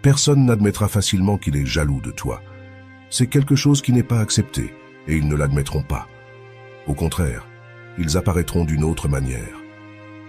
Personne n'admettra facilement qu'il est jaloux de toi. C'est quelque chose qui n'est pas accepté, et ils ne l'admettront pas. Au contraire, ils apparaîtront d'une autre manière.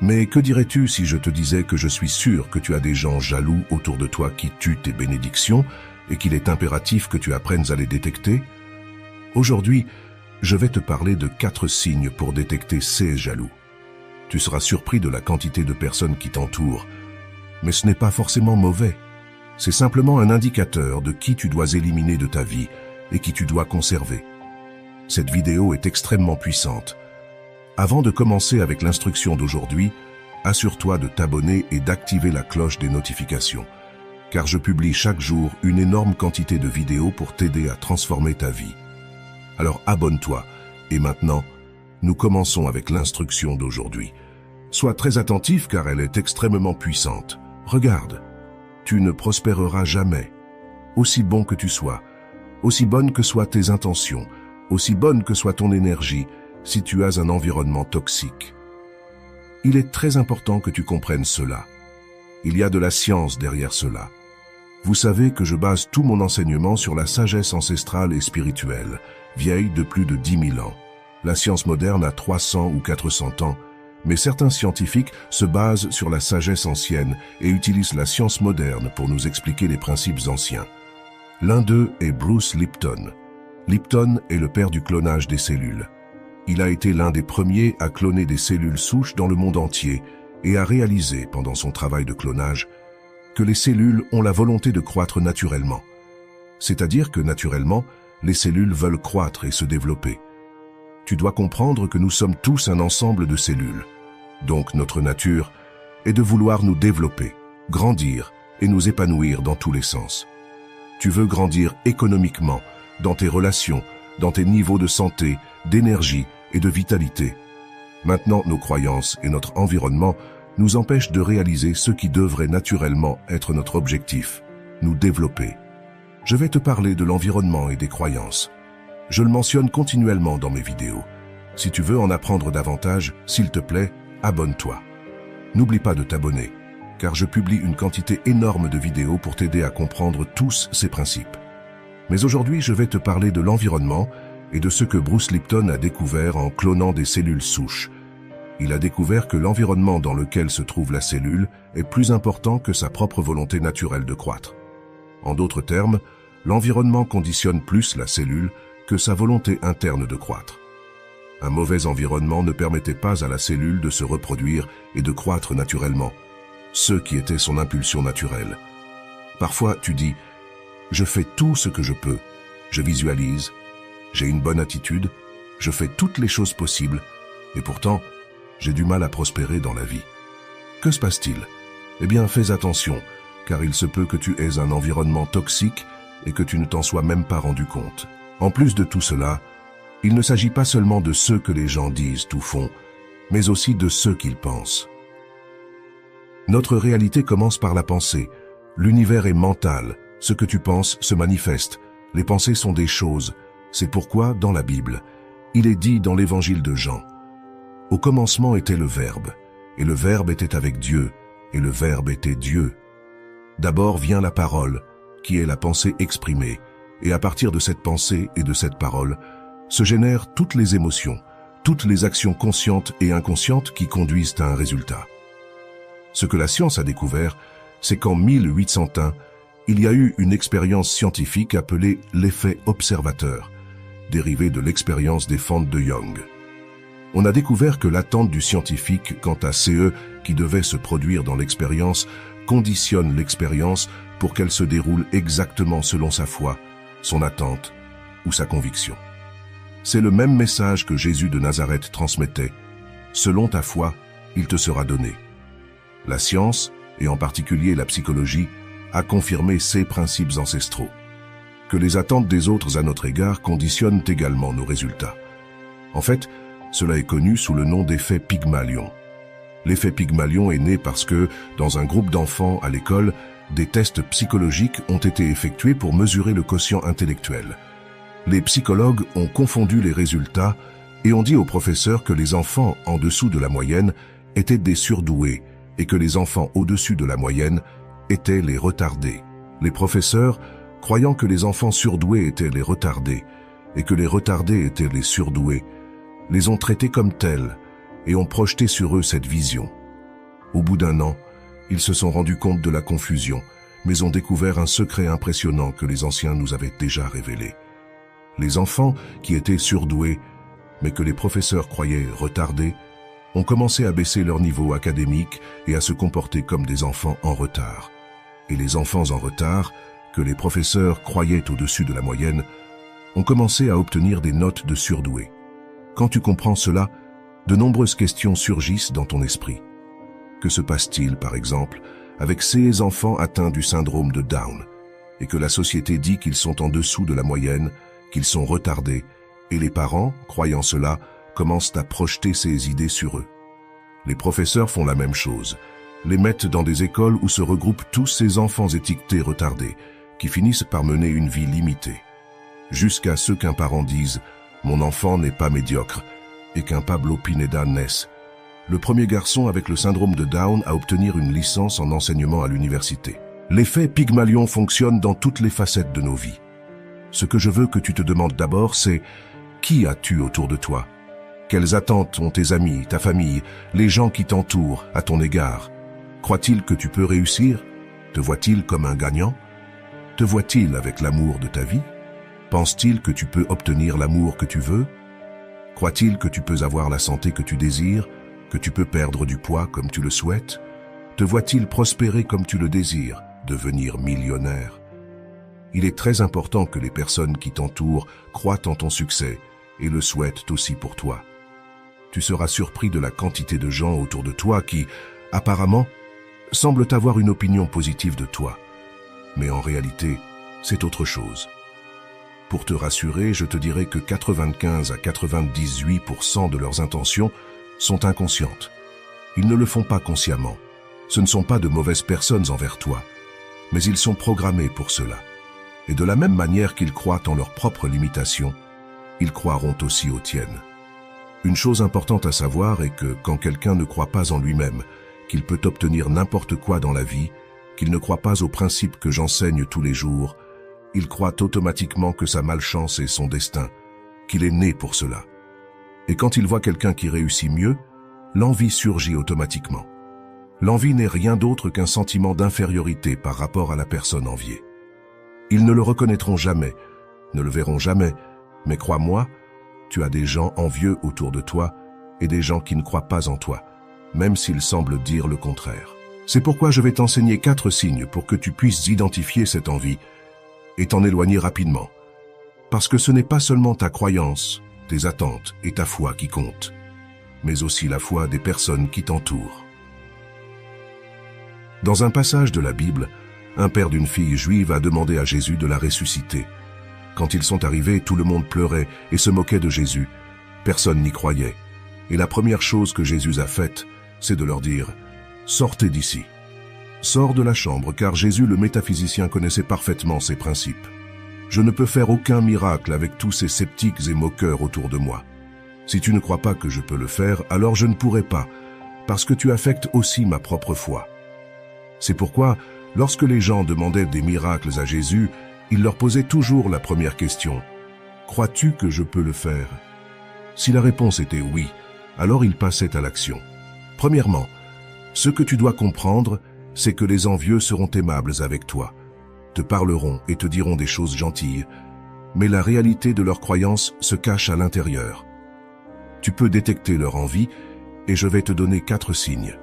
Mais que dirais-tu si je te disais que je suis sûr que tu as des gens jaloux autour de toi qui tuent tes bénédictions et qu'il est impératif que tu apprennes à les détecter? Aujourd'hui, je vais te parler de 4 signes pour détecter ces jaloux. Tu seras surpris de la quantité de personnes qui t'entourent, mais ce n'est pas forcément mauvais. C'est simplement un indicateur de qui tu dois éliminer de ta vie et qui tu dois conserver. Cette vidéo est extrêmement puissante. Avant de commencer avec l'instruction d'aujourd'hui, assure-toi de t'abonner et d'activer la cloche des notifications, car je publie chaque jour une énorme quantité de vidéos pour t'aider à transformer ta vie. Alors abonne-toi, et maintenant, nous commençons avec l'instruction d'aujourd'hui. Sois très attentif car elle est extrêmement puissante. Regarde, tu ne prospéreras jamais. Aussi bon que tu sois, aussi bonnes que soient tes intentions, aussi bonne que soit ton énergie, si tu as un environnement toxique. Il est très important que tu comprennes cela. Il y a de la science derrière cela. Vous savez que je base tout mon enseignement sur la sagesse ancestrale et spirituelle, vieille de plus de 10 000 ans. La science moderne a 300 ou 400 ans, mais certains scientifiques se basent sur la sagesse ancienne et utilisent la science moderne pour nous expliquer les principes anciens. L'un d'eux est Bruce Lipton. Lipton est le père du clonage des cellules. Il a été l'un des premiers à cloner des cellules souches dans le monde entier et a réalisé, pendant son travail de clonage, que les cellules ont la volonté de croître naturellement. C'est-à-dire que, naturellement, les cellules veulent croître et se développer. Tu dois comprendre que nous sommes tous un ensemble de cellules. Donc notre nature est de vouloir nous développer, grandir et nous épanouir dans tous les sens. Tu veux grandir économiquement, dans tes relations, dans tes niveaux de santé, d'énergie et de vitalité. Maintenant, nos croyances et notre environnement nous empêchent de réaliser ce qui devrait naturellement être notre objectif, nous développer. Je vais te parler de l'environnement et des croyances. Je le mentionne continuellement dans mes vidéos. Si tu veux en apprendre davantage, s'il te plaît, abonne-toi. N'oublie pas de t'abonner, car je publie une quantité énorme de vidéos pour t'aider à comprendre tous ces principes. Mais aujourd'hui, je vais te parler de l'environnement et de ce que Bruce Lipton a découvert en clonant des cellules souches. Il a découvert que l'environnement dans lequel se trouve la cellule est plus important que sa propre volonté naturelle de croître. En d'autres termes, l'environnement conditionne plus la cellule que sa volonté interne de croître. Un mauvais environnement ne permettait pas à la cellule de se reproduire et de croître naturellement, ce qui était son impulsion naturelle. Parfois, tu dis « Je fais tout ce que je peux, je visualise, j'ai une bonne attitude, je fais toutes les choses possibles, et pourtant, j'ai du mal à prospérer dans la vie. » Que se passe-t-il? Eh bien, fais attention, car il se peut que tu aies un environnement toxique et que tu ne t'en sois même pas rendu compte. En plus de tout cela, il ne s'agit pas seulement de ce que les gens disent ou font, mais aussi de ce qu'ils pensent. Notre réalité commence par la pensée. L'univers est mental. Ce que tu penses se manifeste. Les pensées sont des choses. C'est pourquoi, dans la Bible, il est dit dans l'évangile de Jean, « Au commencement était le Verbe, et le Verbe était avec Dieu, et le Verbe était Dieu. » D'abord vient la parole, qui est la pensée exprimée, et à partir de cette pensée et de cette parole, se génèrent toutes les émotions, toutes les actions conscientes et inconscientes qui conduisent à un résultat. Ce que la science a découvert, c'est qu'en 1801, il y a eu une expérience scientifique appelée l'effet observateur, dérivé de l'expérience des fentes de Young. On a découvert que l'attente du scientifique quant à CE qui devait se produire dans l'expérience conditionne l'expérience pour qu'elle se déroule exactement selon sa foi, son attente ou sa conviction. C'est le même message que Jésus de Nazareth transmettait. Selon ta foi, il te sera donné. La science, et en particulier la psychologie, a confirmé ces principes ancestraux. Que les attentes des autres à notre égard conditionnent également nos résultats. En fait, cela est connu sous le nom d'effet Pygmalion. L'effet Pygmalion est né parce que, dans un groupe d'enfants à l'école, des tests psychologiques ont été effectués pour mesurer le quotient intellectuel. Les psychologues ont confondu les résultats et ont dit aux professeurs que les enfants en dessous de la moyenne étaient des surdoués et que les enfants au-dessus de la moyenne étaient les retardés. Les professeurs, croyant que les enfants surdoués étaient les retardés et que les retardés étaient les surdoués, les ont traités comme tels et ont projeté sur eux cette vision. Au bout d'un an, ils se sont rendus compte de la confusion, mais ont découvert un secret impressionnant que les anciens nous avaient déjà révélé. Les enfants qui étaient surdoués, mais que les professeurs croyaient retardés, ont commencé à baisser leur niveau académique et à se comporter comme des enfants en retard. Et les enfants en retard, que les professeurs croyaient au-dessus de la moyenne, ont commencé à obtenir des notes de surdoués. Quand tu comprends cela, de nombreuses questions surgissent dans ton esprit. Que se passe-t-il, par exemple, avec ces enfants atteints du syndrome de Down, et que la société dit qu'ils sont en dessous de la moyenne, qu'ils sont retardés, et les parents, croyant cela, commencent à projeter ces idées sur eux. Les professeurs font la même chose, les mettent dans des écoles où se regroupent tous ces enfants étiquetés retardés, qui finissent par mener une vie limitée. Jusqu'à ce qu'un parent dise « Mon enfant n'est pas médiocre » et qu'un Pablo Pineda naisse, le premier garçon avec le syndrome de Down à obtenir une licence en enseignement à l'université. L'effet Pygmalion fonctionne dans toutes les facettes de nos vies. Ce que je veux que tu te demandes d'abord, c'est « Qui as-tu autour de toi ?» Quelles attentes ont tes amis, ta famille, les gens qui t'entourent à ton égard? Croient-ils que tu peux réussir? Te voient-ils comme un gagnant? Te voient-ils avec l'amour de ta vie? Pensent-ils que tu peux obtenir l'amour que tu veux? Croient-ils que tu peux avoir la santé que tu désires, que tu peux perdre du poids comme tu le souhaites? Te voient-ils prospérer comme tu le désires, devenir millionnaire? Il est très important que les personnes qui t'entourent croient en ton succès et le souhaitent aussi pour toi. Tu seras surpris de la quantité de gens autour de toi qui, apparemment, semblent avoir une opinion positive de toi. Mais en réalité, c'est autre chose. Pour te rassurer, je te dirai que 95 à 98% de leurs intentions sont inconscientes. Ils ne le font pas consciemment. Ce ne sont pas de mauvaises personnes envers toi, mais ils sont programmés pour cela. Et de la même manière qu'ils croient en leurs propres limitations, ils croiront aussi aux tiennes. Une chose importante à savoir est que quand quelqu'un ne croit pas en lui-même, qu'il peut obtenir n'importe quoi dans la vie, qu'il ne croit pas aux principes que j'enseigne tous les jours, il croit automatiquement que sa malchance est son destin, qu'il est né pour cela. Et quand il voit quelqu'un qui réussit mieux, l'envie surgit automatiquement. L'envie n'est rien d'autre qu'un sentiment d'infériorité par rapport à la personne enviée. Ils ne le reconnaîtront jamais, ne le verront jamais, mais crois-moi, tu as des gens envieux autour de toi et des gens qui ne croient pas en toi, même s'ils semblent dire le contraire. C'est pourquoi je vais t'enseigner 4 signes pour que tu puisses identifier cette envie et t'en éloigner rapidement. Parce que ce n'est pas seulement ta croyance, tes attentes et ta foi qui comptent, mais aussi la foi des personnes qui t'entourent. Dans un passage de la Bible, un père d'une fille juive a demandé à Jésus de la ressusciter. Quand ils sont arrivés, tout le monde pleurait et se moquait de Jésus. Personne n'y croyait. Et la première chose que Jésus a faite, c'est de leur dire « Sortez d'ici ». Sors de la chambre, car Jésus le métaphysicien connaissait parfaitement ses principes. Je ne peux faire aucun miracle avec tous ces sceptiques et moqueurs autour de moi. Si tu ne crois pas que je peux le faire, alors je ne pourrai pas, parce que tu affectes aussi ma propre foi. C'est pourquoi, lorsque les gens demandaient des miracles à Jésus, il leur posait toujours la première question. « Crois-tu que je peux le faire ?» Si la réponse était oui, alors il passait à l'action. Premièrement, ce que tu dois comprendre, c'est que les envieux seront aimables avec toi, te parleront et te diront des choses gentilles, mais la réalité de leur croyance se cache à l'intérieur. Tu peux détecter leur envie et je vais te donner 4 signes.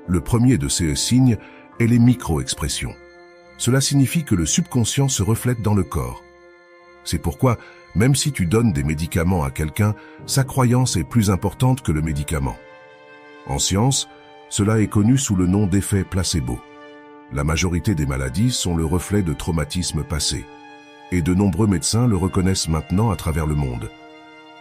Le premier de ces signes est les micro-expressions. Cela signifie que le subconscient se reflète dans le corps. C'est pourquoi, même si tu donnes des médicaments à quelqu'un, sa croyance est plus importante que le médicament. En science, cela est connu sous le nom d'effet placebo. La majorité des maladies sont le reflet de traumatismes passés, et de nombreux médecins le reconnaissent maintenant à travers le monde.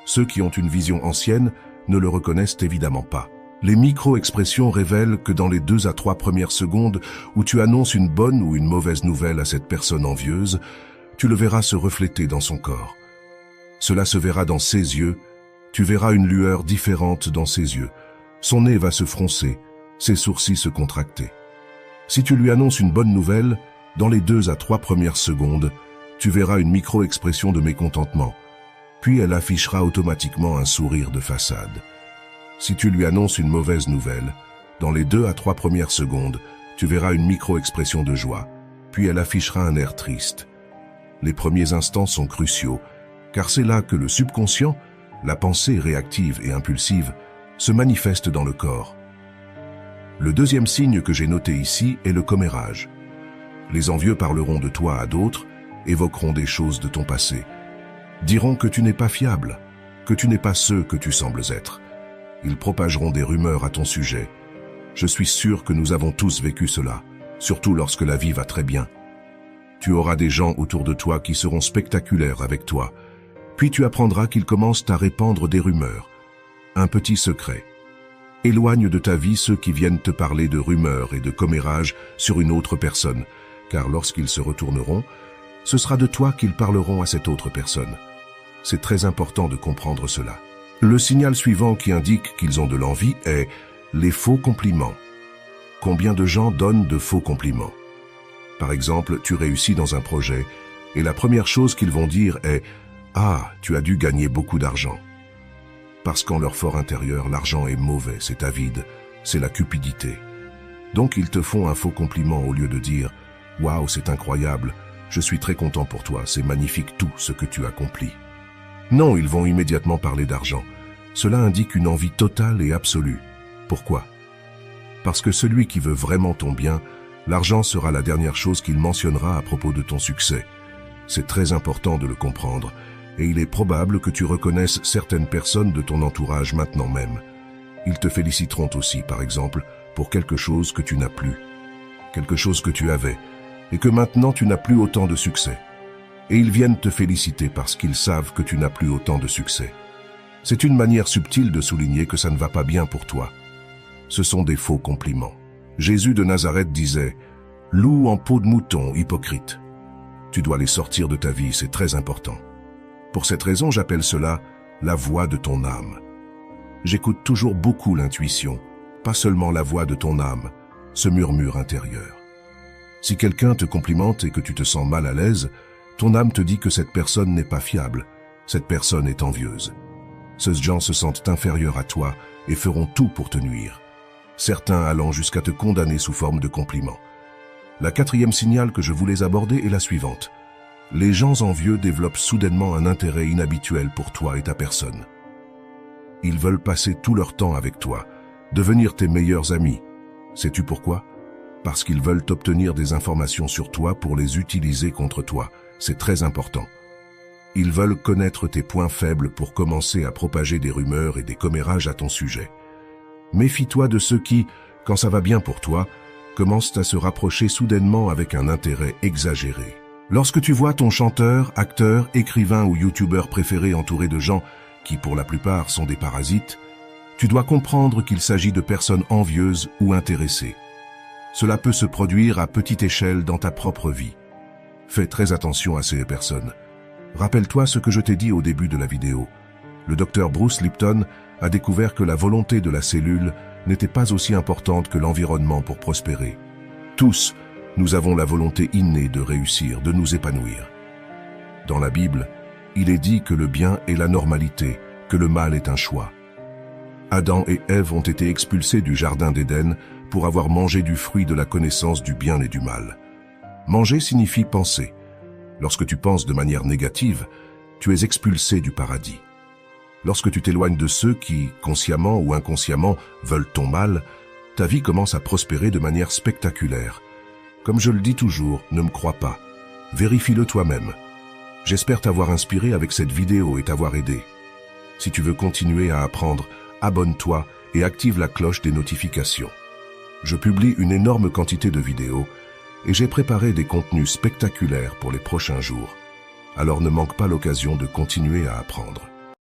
Ceux qui ont une vision ancienne ne le reconnaissent évidemment pas. Les micro-expressions révèlent que dans les 2 à 3 premières secondes où tu annonces une bonne ou une mauvaise nouvelle à cette personne envieuse, tu le verras se refléter dans son corps. Cela se verra dans ses yeux, tu verras une lueur différente dans ses yeux. Son nez va se froncer, ses sourcils se contracter. Si tu lui annonces une bonne nouvelle, Dans les 2 à 3 premières secondes, tu verras une micro-expression de mécontentement, puis elle affichera automatiquement un sourire de façade. Si tu lui annonces une mauvaise nouvelle, dans les 2 à 3 premières secondes, tu verras une micro-expression de joie, puis elle affichera un air triste. Les premiers instants sont cruciaux, car c'est là que le subconscient, la pensée réactive et impulsive, se manifeste dans le corps. Le deuxième signe que j'ai noté ici est le commérage. Les envieux parleront de toi à d'autres, évoqueront des choses de ton passé, diront que tu n'es pas fiable, que tu n'es pas ce que tu sembles être. Ils propageront des rumeurs à ton sujet. Je suis sûr que nous avons tous vécu cela, surtout lorsque la vie va très bien. Tu auras des gens autour de toi qui seront spectaculaires avec toi, puis tu apprendras qu'ils commencent à répandre des rumeurs. Un petit secret. Éloigne de ta vie ceux qui viennent te parler de rumeurs et de commérages sur une autre personne, car lorsqu'ils se retourneront, ce sera de toi qu'ils parleront à cette autre personne. C'est très important de comprendre cela. Le signal suivant qui indique qu'ils ont de l'envie est les faux compliments. Combien de gens donnent de faux compliments? Par exemple, tu réussis dans un projet et la première chose qu'ils vont dire est « Ah, tu as dû gagner beaucoup d'argent ». Parce qu'en leur fort intérieur, l'argent est mauvais, c'est avide, c'est la cupidité. Donc ils te font un faux compliment au lieu de dire « Waouh, c'est incroyable, je suis très content pour toi, c'est magnifique tout ce que tu accomplis ». Non, ils vont immédiatement parler d'argent. Cela indique une envie totale et absolue. Pourquoi? Parce que celui qui veut vraiment ton bien, l'argent sera la dernière chose qu'il mentionnera à propos de ton succès. C'est très important de le comprendre, et il est probable que tu reconnaisses certaines personnes de ton entourage maintenant même. Ils te féliciteront aussi, par exemple, pour quelque chose que tu n'as plus, quelque chose que tu avais, et que maintenant tu n'as plus autant de succès. Et ils viennent te féliciter parce qu'ils savent que tu n'as plus autant de succès. C'est une manière subtile de souligner que ça ne va pas bien pour toi. Ce sont des faux compliments. Jésus de Nazareth disait « Loup en peau de mouton, hypocrite ». Tu dois les sortir de ta vie, c'est très important. Pour cette raison, j'appelle cela la voix de ton âme. J'écoute toujours beaucoup l'intuition, pas seulement la voix de ton âme, ce murmure intérieur. Si quelqu'un te complimente et que tu te sens mal à l'aise, ton âme te dit que cette personne n'est pas fiable, cette personne est envieuse. Ces gens se sentent inférieurs à toi et feront tout pour te nuire. Certains allant jusqu'à te condamner sous forme de compliments. La quatrième signal que je voulais aborder est la suivante. Les gens envieux développent soudainement un intérêt inhabituel pour toi et ta personne. Ils veulent passer tout leur temps avec toi, devenir tes meilleurs amis. Sais-tu pourquoi? Parce qu'ils veulent obtenir des informations sur toi pour les utiliser contre toi. C'est très important. Ils veulent connaître tes points faibles pour commencer à propager des rumeurs et des commérages à ton sujet. Méfie-toi de ceux qui, quand ça va bien pour toi, commencent à se rapprocher soudainement avec un intérêt exagéré. Lorsque tu vois ton chanteur, acteur, écrivain ou youtubeur préféré entouré de gens qui pour la plupart sont des parasites, tu dois comprendre qu'il s'agit de personnes envieuses ou intéressées. Cela peut se produire à petite échelle dans ta propre vie. Fais très attention à ces personnes. Rappelle-toi ce que je t'ai dit au début de la vidéo. Le docteur Bruce Lipton a découvert que la volonté de la cellule n'était pas aussi importante que l'environnement pour prospérer. Tous, nous avons la volonté innée de réussir, de nous épanouir. Dans la Bible, il est dit que le bien est la normalité, que le mal est un choix. Adam et Ève ont été expulsés du jardin d'Éden pour avoir mangé du fruit de la connaissance du bien et du mal. Manger signifie penser. Lorsque tu penses de manière négative, tu es expulsé du paradis. Lorsque tu t'éloignes de ceux qui, consciemment ou inconsciemment, veulent ton mal, ta vie commence à prospérer de manière spectaculaire. Comme je le dis toujours, ne me crois pas. Vérifie-le toi-même. J'espère t'avoir inspiré avec cette vidéo et t'avoir aidé. Si tu veux continuer à apprendre, abonne-toi et active la cloche des notifications. Je publie une énorme quantité de vidéos et j'ai préparé des contenus spectaculaires pour les prochains jours. Alors ne manque pas l'occasion de continuer à apprendre.